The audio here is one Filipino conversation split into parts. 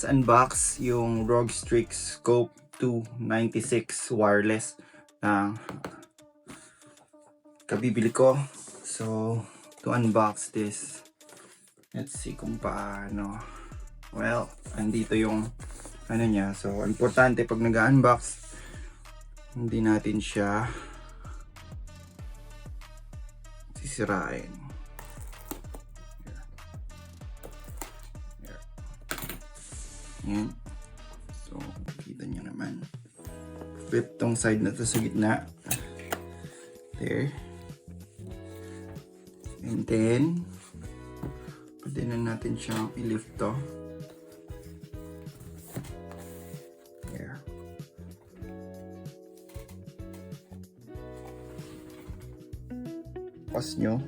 let's unbox yung ROG Strix Scope 296 wireless na kabibili ko. So, to unbox this, let's see kung paano. Well, andito yung ano niya. So, importante pag nag-unbox, hindi natin siya sisirain. Yan. So, kita nyo naman. Flip tong side na to sa gitna. There. And then, pwede na natin siyang i-lift to. There. Pas nyo.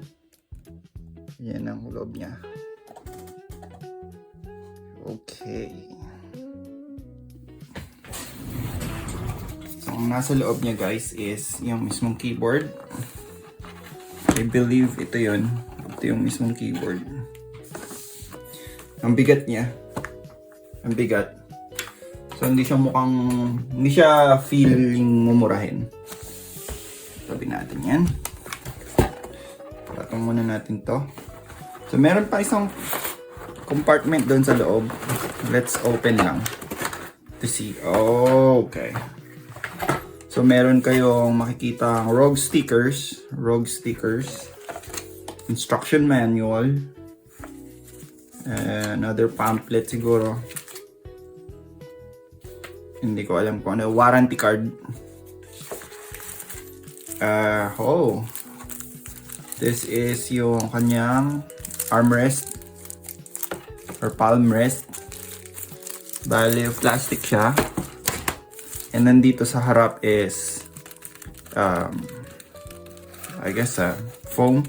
Yan ang loob niya. Okay. So, ang nasa loob niya guys is yung mismong keyboard. I believe ito yun. Ito yung mismong keyboard. Ang bigat niya. Ang bigat. So, hindi siya feeling mumurahin. Tabi natin yan. Patong muna natin to. So, meron pa isang compartment doon sa loob. Let's open lang to see. Oh, okay. So meron kayong makikita ROG stickers, instruction manual, another pamphlet siguro. Hindi ko alam kung ano, warranty card. This is yung kanyang armrest or palm rest. Bale, plastic siya. And then dito sa harap is I guess foam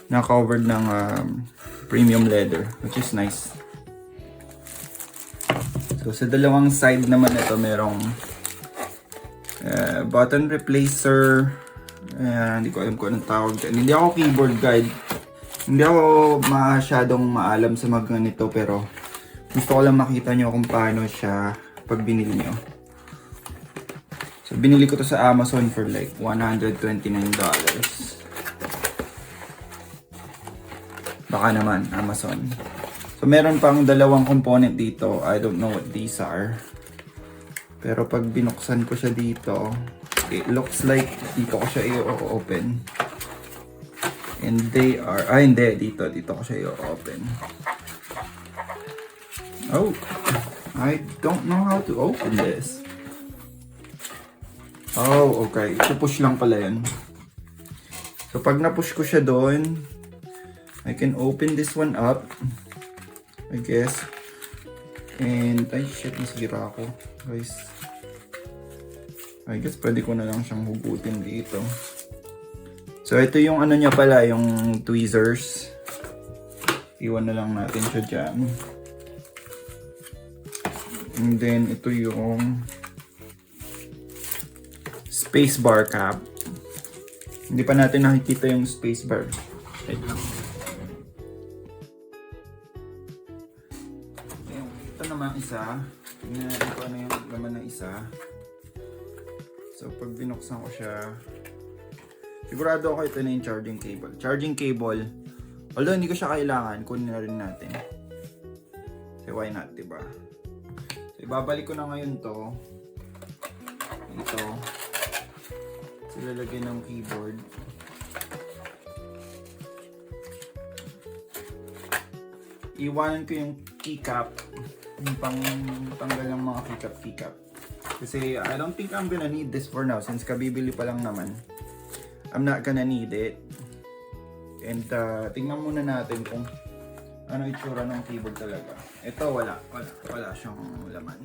na covered ng premium leather, which is nice. So sa dalawang side naman ito merong button replacer. Hindi ko alam kung anong tawag dyan. Hindi ako keyboard guide. Hindi ako masyadong maalam sa mga ganito, pero gusto ko lang makita nyo kung paano siya pag binili nyo. So, binili ko to sa Amazon for like $129. Baka naman, Amazon. So, meron pang dalawang component dito. I don't know what these are. Pero pag binuksan ko siya dito, it looks like dito ko siya i-open. And they are, hindi, dito ko siya i-open. Oh, I don't know how to open this. Oh, okay. Push lang pala yan. So, pag na-push ko siya doon, I can open this one up. I guess. And, ay shit, nasira ako. Guys. I guess pwede ko na lang siyang hugutin dito. So, ito yung ano niya pala, yung tweezers. Iwan na lang natin siya dyan. And then, ito yung spacebar cap. Hindi pa natin nakikita yung spacebar. Wait lang. Ito naman isa. Tingnan natin kung ano yung laman ng isa. So, pag binuksan ko siya, sigurado ako ito na yung charging cable. Charging cable, although hindi ko siya kailangan, kunin na rin natin. So, why not, diba? So, ibabalik ko na ngayon to. Ito. So, lalagyan ng keyboard. Iwanan ko yung keycap. Yung tanggal ng mga keycap. Kasi I don't think I'm gonna need this for now since kabibili pa lang naman. I'm not gonna need it. And tingnan muna natin kung ano itsura ng keyboard talaga. Ito wala siyang laman.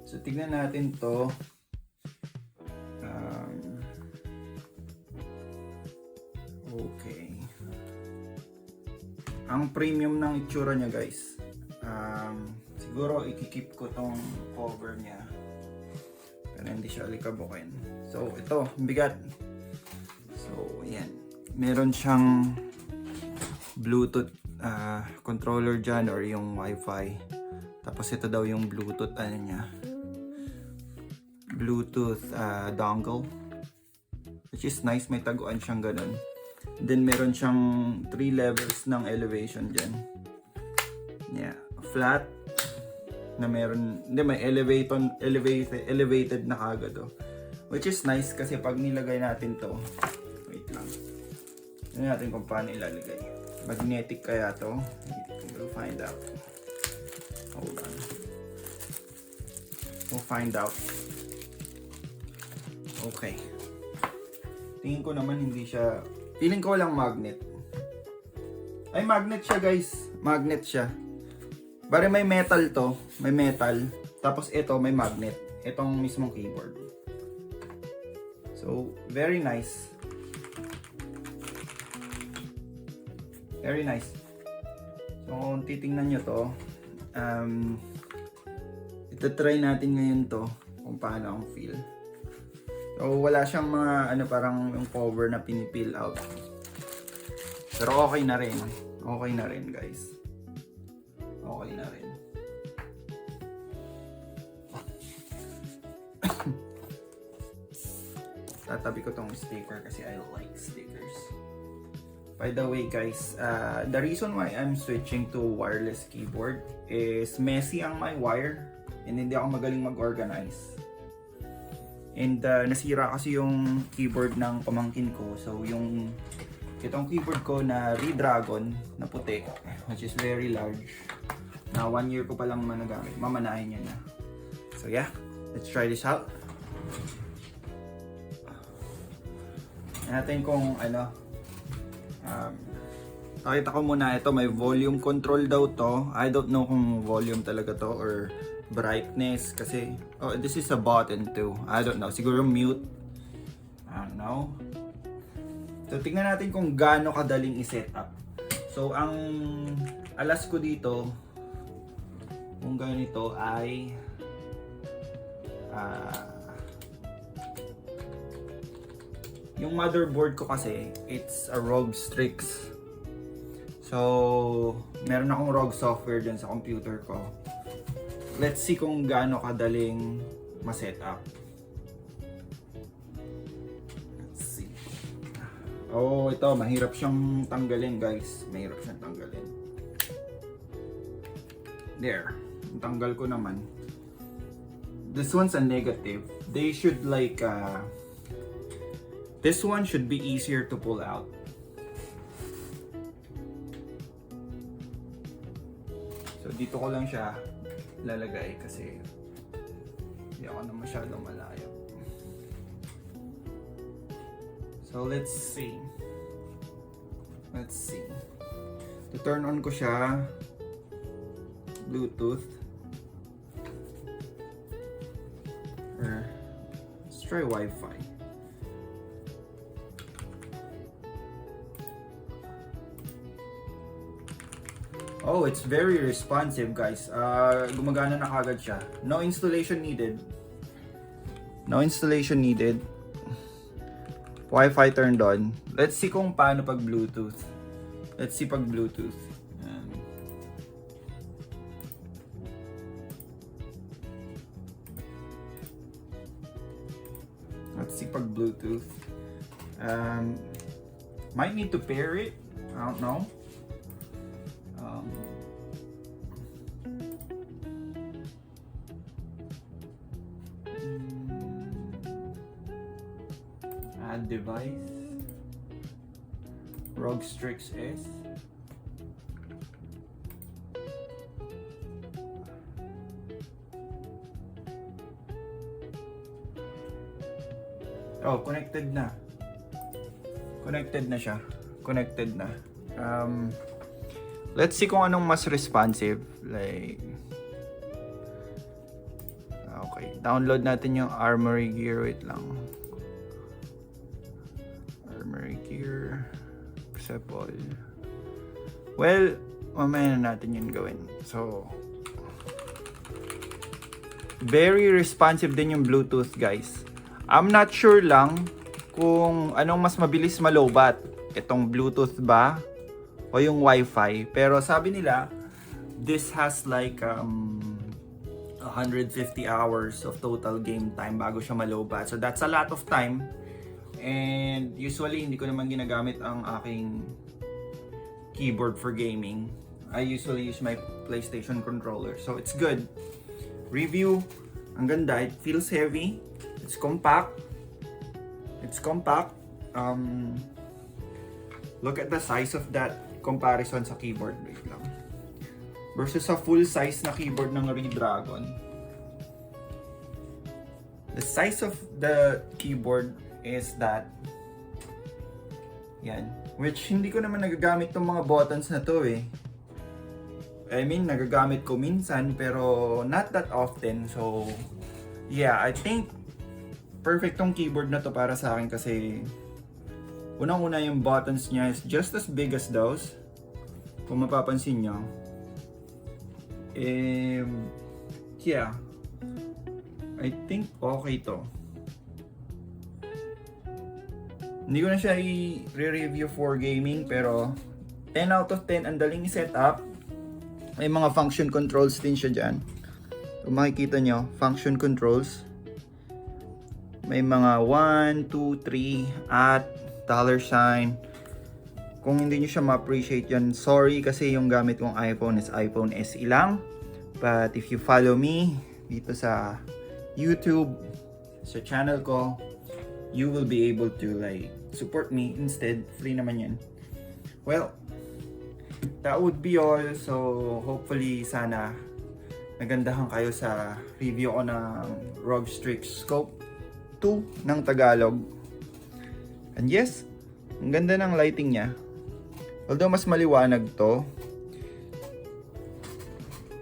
So tignan natin to. Okay. Ang premium ng itsura niya guys. Siguro ikikip ko tong cover niya. Pero hindi siya alikabukin. So ito, bigat. So ayan. Meron siyang Bluetooth controller dyan or yung Wi-Fi. Tapos ito daw yung Bluetooth Bluetooth dongle, which is nice, may taguan siyang ganun. Then meron siyang 3 levels ng elevation dyan. Yeah, flat na meron, hindi, may elevated na kagad which is nice kasi pag nilagay natin to, wait lang, tignan natin kung paano ilalagay. Magnetic kaya to? We'll find out. Hold on. We'll find out. Okay. Tingin ko naman hindi siya, feeling ko walang magnet. Ay, magnet siya guys. Magnet siya. Bari may metal to. May metal. Tapos ito may magnet. Itong mismong keyboard. So, very nice. Very nice. So, kung titingnan nyo to, ito-try natin ngayon to kung paano ang feel. So, wala siyang mga parang yung cover na pinipeel out. Pero okay na rin. Okay na rin, guys. Okay na rin. Tatabi ko tong sticker kasi I like stickers. By the way guys, the reason why I'm switching to wireless keyboard is messy ang my wire and hindi ako magaling mag-organize. And nasira kasi yung keyboard ng pamangkin ko. So itong keyboard ko na Redragon na puti, which is very large, na 1 year ko palang managamit, mamanahin niya na. So yeah, let's try this out. Natin kung pakita ko muna ito, may volume control daw to. I don't know kung volume talaga to or brightness kasi this is a button too. I don't know, siguro mute. I don't know. So tingnan natin kung gaano kadaling i-set up. So ang alas ko dito kung ganito ay yung motherboard ko kasi, it's a ROG Strix. So, meron akong ROG software dyan sa computer ko. Let's see kung gaano kadaling ma-set up. Let's see. Oh, ito, mahirap siyang tanggalin guys. Mahirap siyang tanggalin. There. Tanggal ko naman. This one's a negative. They should like this one should be easier to pull out. So dito ko lang siya lalagay kasi hindi ako na masyadong malayo. So let's see. Let's see. To turn on ko siya, Bluetooth. Or let's try Wi-Fi. Oh, it's very responsive guys. Gumagana na kagad siya. No installation needed. No installation needed. Wi-Fi turned on. Let's see kung paano pag Bluetooth. Let's see pag Bluetooth. Let's see pag Bluetooth. Might need to pair it. I don't know. Add device. ROG Strix S. Oh, connected na. Connected na siya. Connected na. Let's see kung anong mas responsive. Like, okay, download natin yung Armory Gear. Wait lang. Armory Gear. Accept all. Well, mamaya na natin yun gawin. So, very responsive din yung Bluetooth, guys. I'm not sure lang kung anong mas mabilis malobat. Itong Bluetooth ba? o yung Wi-Fi. Pero sabi nila, this has like 150 hours of total game time bago siya malobat. So that's a lot of time. And usually, hindi ko naman ginagamit ang aking keyboard for gaming. I usually use my PlayStation controller. So it's good. Review, ang ganda. It feels heavy. It's compact. Look at the size of that comparison sa keyboard. Wait lang. Versus sa full size na keyboard ng Redragon. The size of the keyboard is that. Yan. Which hindi ko naman nagagamit tong mga buttons na to eh. I mean, nagagamit ko minsan pero not that often. So, yeah, I think perfect tong keyboard na to para sa akin kasi unang-una yung buttons niya is just as big as those. Kung mapapansin nyo. Yeah. I think okay to. Hindi ko na siya i-review for gaming pero 10 out of 10 ang daling i-set up. May mga function controls din siya dyan. Kung makikita nyo, function controls. May mga 1, 2, 3 at $sign. Kung hindi nyo siya ma-appreciate yan, sorry kasi yung gamit kong iPhone is iPhone SE lang. But if you follow me dito sa YouTube, sa channel ko, you will be able to like support me instead. Free naman yan. Well, that would be all. So, hopefully, sana nagandahan kayo sa review ko ng ROG Strix Scope 2 ng Tagalog. And yes, ang ganda ng lighting niya. Although mas maliwanag to.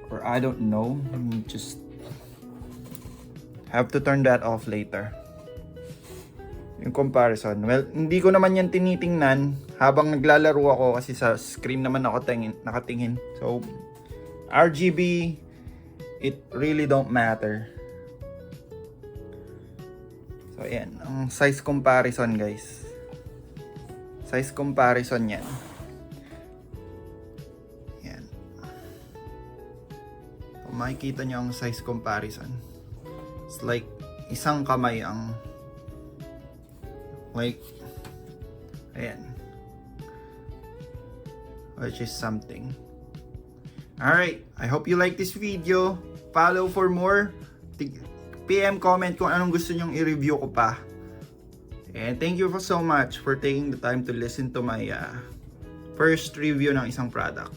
Or I don't know. Just have to turn that off later. Yung comparison. Well, hindi ko naman yan tinitingnan habang naglalaro ako kasi sa screen naman ako nakatingin. So, RGB, it really don't matter. So, ayan. Ang size comparison, guys. Size comparison yan. Ayan. So, makikita nyo ang size comparison. It's like isang kamay ang like, ayan. Which is something. Alright, I hope you like this video. Follow for more. PM comment kung anong gusto nyong i-review ko pa. And thank you so much for taking the time to listen to my first review ng isang product.